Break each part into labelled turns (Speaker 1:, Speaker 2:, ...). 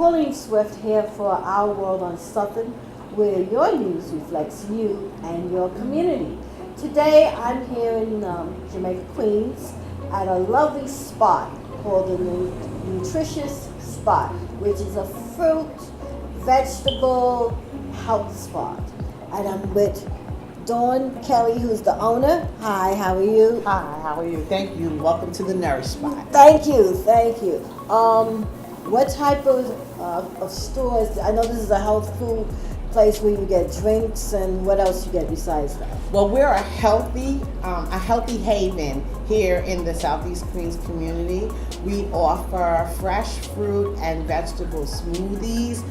Speaker 1: Pauline Swift here for Our World on Suffolk, where your news reflects you and your community. Today I'm here in Jamaica, Queens, at a lovely spot called the Nutritious Spot, which is a fruit, vegetable, health spot. And I'm with Dawn Kelly, who's the owner. Hi, how are you?
Speaker 2: Hi, how are you? Thank you. Welcome to the Nourish Spot.
Speaker 1: Thank you, thank you. What type of stores? I know this is a health food place where you get drinks, and what else you get besides that?
Speaker 2: Well, we're a healthy haven here in the Southeast Queens community. We offer fresh fruit and vegetable smoothies,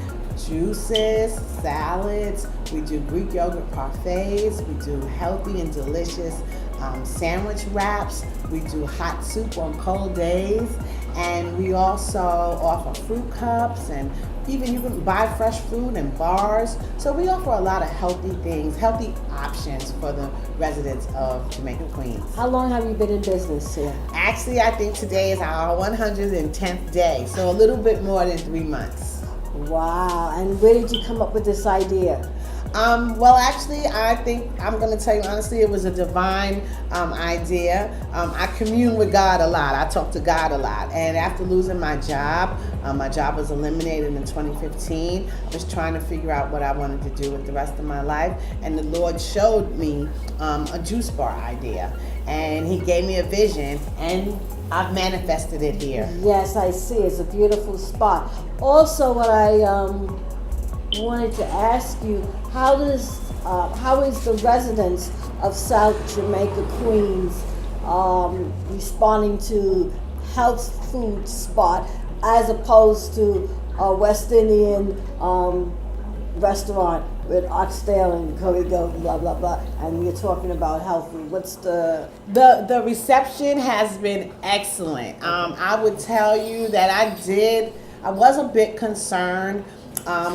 Speaker 2: juices, salads. We do Greek yogurt parfaits. We do healthy and delicious sandwich wraps. We do hot soup on cold days. And we also offer fruit cups, and even you can buy fresh food and bars. So we offer a lot of healthy things, healthy options for the residents of Jamaica, Queens.
Speaker 1: How long have you been in business here?
Speaker 2: Actually, I think today is our 110th day, so a little bit more than 3 months.
Speaker 1: Wow, and where did you come up with this idea?
Speaker 2: Well, actually, I think I'm going to tell you honestly, it was a divine idea. I commune with God a lot. I talk to God a lot. And after losing my job was eliminated in 2015. I was trying to figure out what I wanted to do with the rest of my life. And the Lord showed me a juice bar idea. And He gave me a vision, and I've manifested it here.
Speaker 1: Yes, I see. It's a beautiful spot. Also, what I wanted to ask you, how is the residents of South Jamaica, Queens responding to health food spot as opposed to a West Indian restaurant with oxtail and curry goat and blah blah blah, and you're talking about health food? What's the
Speaker 2: reception has been excellent. I would tell you that I was a bit concerned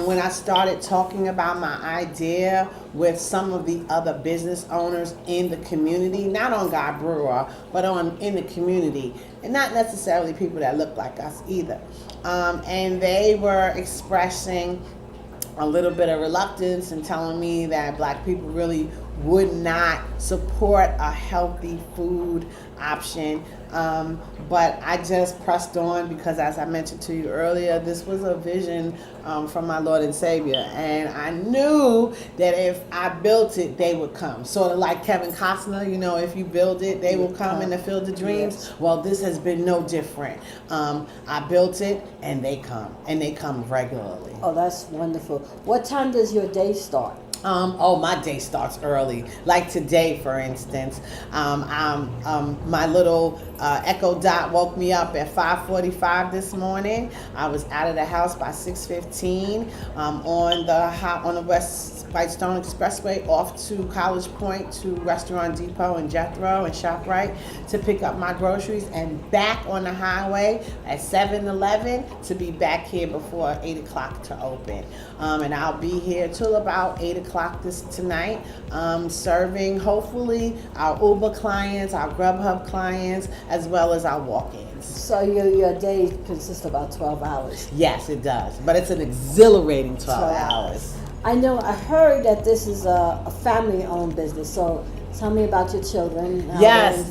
Speaker 2: when I started talking about my idea with some of the other business owners in the community, not on Guy Brewer, but in the community, and not necessarily people that look like us either. And they were expressing a little bit of reluctance and telling me that Black people really would not support a healthy food option. But I just pressed on because, as I mentioned to you earlier, this was a vision from my Lord and Savior. And I knew that if I built it, they would come. Sort of like Kevin Costner, you know, if you build it, they will come in the Field of Dreams. Yes. Well, this has been no different. I built it, and they come regularly.
Speaker 1: Oh, that's wonderful. What time does your day start?
Speaker 2: My day starts early. Like today, for instance, my little Echo Dot woke me up at 5:45 this morning. I was out of the house by 6:15 on the West Whitestone Expressway off to College Point to Restaurant Depot and Jethro and ShopRite to pick up my groceries, and back on the highway at 7-Eleven to be back here before 8 o'clock to open. And I'll be here till about 8 o'clock tonight, serving hopefully our Uber clients, our Grub Hub clients, as well as our walk-ins.
Speaker 1: So your day consists of about 12 hours?
Speaker 2: Yes, it does, but it's an exhilarating 12 hours.
Speaker 1: I heard that this is a family-owned business, so tell me about your children.
Speaker 2: Yes.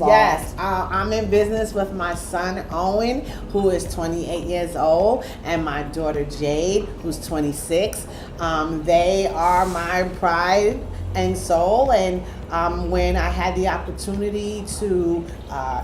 Speaker 2: I'm in business with my son, Owen, who is 28 years old, and my daughter, Jade, who's 26. They are my pride and soul, and when I had the opportunity to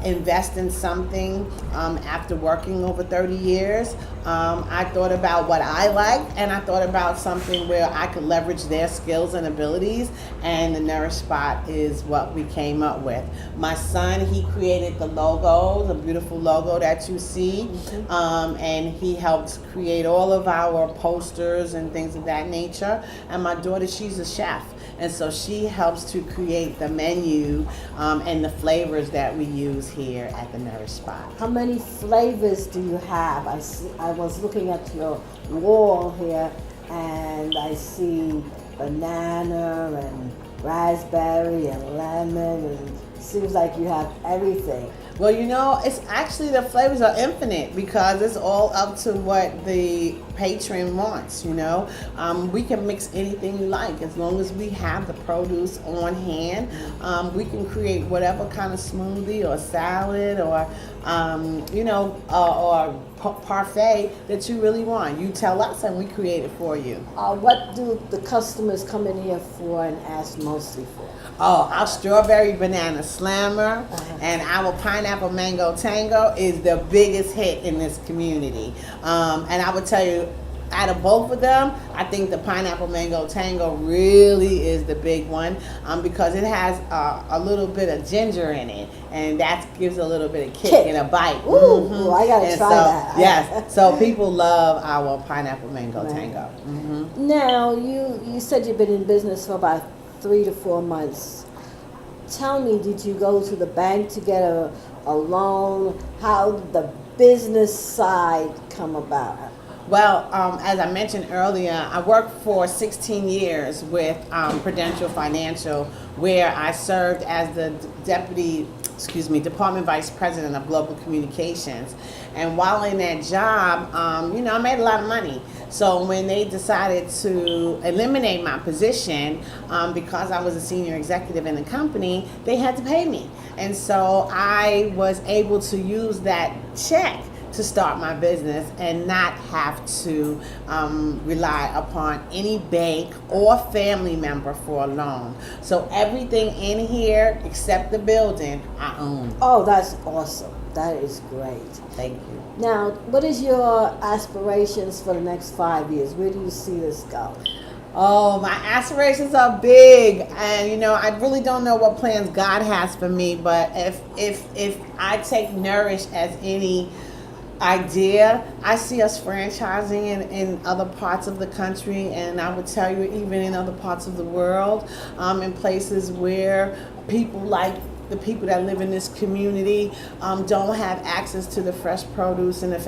Speaker 2: invest in something after working over 30 years, I thought about what I liked, and I thought about something where I could leverage their skills and abilities, and the Nourish Spot is what we came up with. My son, he created the logo, the beautiful logo that you see, and he helped create all of our posters and things of that nature. And my daughter, she's a chef, and so she helps to create the menu and the flavors that we use here at the Nourish Spot.
Speaker 1: How many flavors do you have? I was looking at your wall here, and I see banana and raspberry and lemon and Seems like you have everything.
Speaker 2: Well, you know, it's actually the flavors are infinite because it's all up to what the patron wants, you know. We can mix anything you like as long as we have the produce on hand. We can create whatever kind of smoothie or salad or, you know, or parfait that you really want. You tell us and we create it for you.
Speaker 1: What do the customers come in here for and ask mostly for?
Speaker 2: Oh, our strawberry banana slammer and our pineapple mango tango is the biggest hit in this community. And I would tell you, out of both of them, I think the pineapple mango tango really is the big one because it has a little bit of ginger in it, and that gives a little bit of kick and a bite.
Speaker 1: Ooh, I gotta try that.
Speaker 2: Yes, so people love our pineapple mango tango.
Speaker 1: Now, you said you've been in business for about 3 to 4 months. Tell me, did you go to the bank to get a loan? How did the business side come about?
Speaker 2: Well, as I mentioned earlier, I worked for 16 years with Prudential Financial, where I served as the Department Vice President of Global Communications. And while in that job, you know, I made a lot of money. So when they decided to eliminate my position, because I was a senior executive in the company, they had to pay me. And so I was able to use that check to start my business and not have to rely upon any bank or family member for a loan. So everything in here except the building I own.
Speaker 1: Oh, that's awesome. That is great.
Speaker 2: Thank you.
Speaker 1: Now, what is your aspirations for the next 5 years? Where do you see this going?
Speaker 2: Oh, my aspirations are big, and you know, I really don't know what plans God has for me, but if I take Nourish as any idea, I see us franchising in other parts of the country, and I would tell you even in other parts of the world, in places where people like the people that live in this community don't have access to the fresh produce and the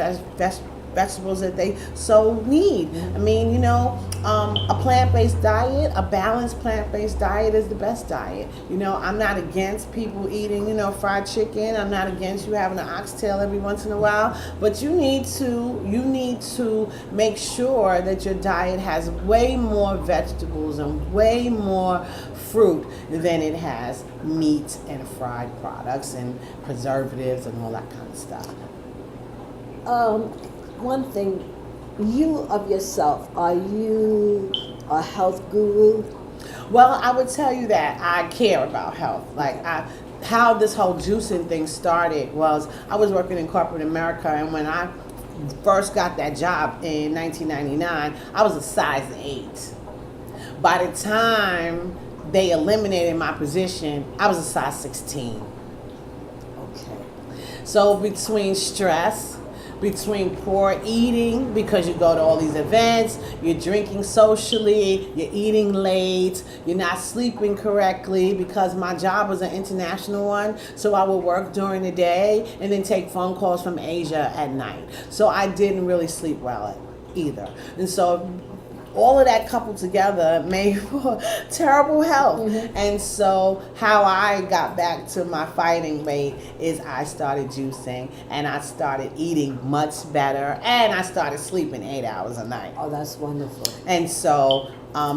Speaker 2: vegetables that they so need. I mean, you know, a plant-based diet, a balanced plant-based diet is the best diet. You know, I'm not against people eating, you know, fried chicken. I'm not against you having an oxtail every once in a while, but you need to make sure that your diet has way more vegetables and way more fruit than it has meat and fried products and preservatives and all that kind of stuff.
Speaker 1: One thing, you of yourself, are you a health guru?
Speaker 2: Well, I would tell you that I care about health. How this whole juicing thing started was I was working in corporate America, and when I first got that job in 1999, I was a size 8. By the time they eliminated my position, I was a size 16.
Speaker 1: Okay.
Speaker 2: So between stress, between poor eating, because you go to all these events, you're drinking socially, you're eating late, you're not sleeping correctly, because my job was an international one, so I would work during the day and then take phone calls from Asia at night. So I didn't really sleep well either. And so all of that coupled together made for terrible health. And so how I got back to my fighting weight is I started juicing, and I started eating much better, and I started sleeping 8 hours a night.
Speaker 1: Oh, that's wonderful.
Speaker 2: And so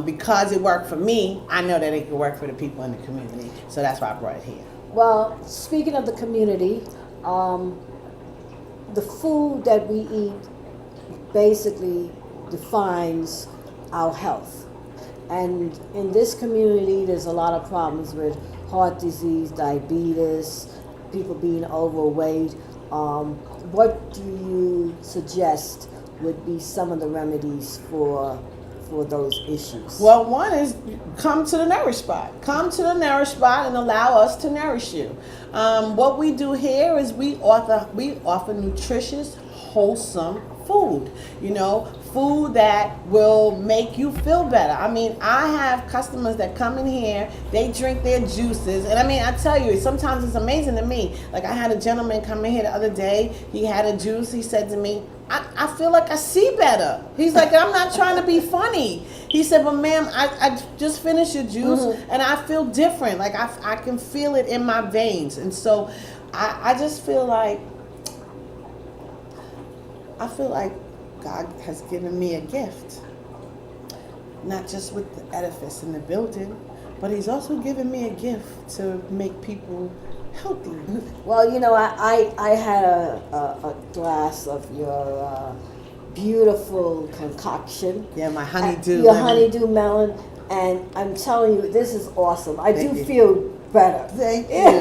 Speaker 2: because it worked for me, I know that it could work for the people in the community. So that's why I brought it here.
Speaker 1: Well, speaking of the community, the food that we eat basically defines our health. And in this community, there's a lot of problems with heart disease, diabetes, people being overweight. What do you suggest would be some of the remedies for those issues?
Speaker 2: Well, one is come to the Nourish Spot. Come to the Nourish Spot and allow us to nourish you. What we do here is we offer nutritious, wholesome food. You know, food that will make you feel better. I mean, I have customers that come in here, they drink their juices, and I mean, I tell you, sometimes it's amazing to me. Like, I had a gentleman come in here the other day, he had a juice, he said to me, I feel like I see better. He's like, I'm not trying to be funny. He said, but ma'am, I just finished your juice and I feel different. Like I can feel it in my veins. And so I just feel like God has given me a gift. Not just with the edifice and the building, but he's also given me a gift to make people healthy.
Speaker 1: Well, you know, I had a glass of your beautiful concoction.
Speaker 2: Yeah, my honeydew
Speaker 1: Your
Speaker 2: lemon.
Speaker 1: honeydew melon. And I'm telling you, this is awesome. I
Speaker 2: Thank
Speaker 1: do
Speaker 2: you.
Speaker 1: feel better.
Speaker 2: Thank you.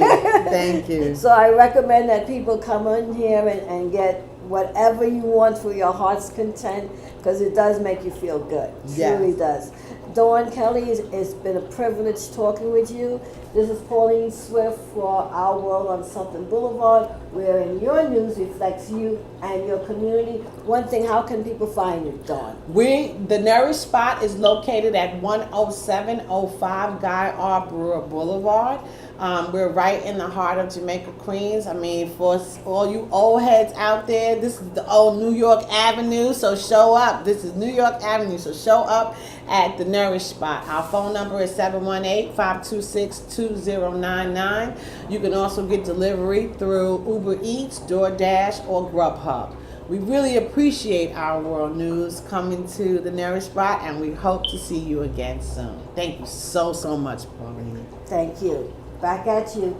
Speaker 2: Thank you.
Speaker 1: So I recommend that people come in here and get whatever you want for your heart's content, because it does make you feel good. It
Speaker 2: Yes.
Speaker 1: truly does. Dawn Kelly, it's been a privilege talking with you. This is Pauline Swift for Our World on Something Boulevard, wherein your news reflects you and your community. One thing, how can people find you, Dawn?
Speaker 2: The Nourish Spot is located at 10705 Guy T Brewer Blvd. We're right in the heart of Jamaica, Queens. I mean, for all you old heads out there, this is the old New York Avenue, so show up. This is New York Avenue, so show up at the Nourish Spot. Our phone number is 718-526-2099. You can also get delivery through Uber Eats, DoorDash, or Grub Hub. We really appreciate Our World News coming to the Nourish Spot, and we hope to see you again soon. Thank you so much, Pauline.
Speaker 1: Thank you. Back at you.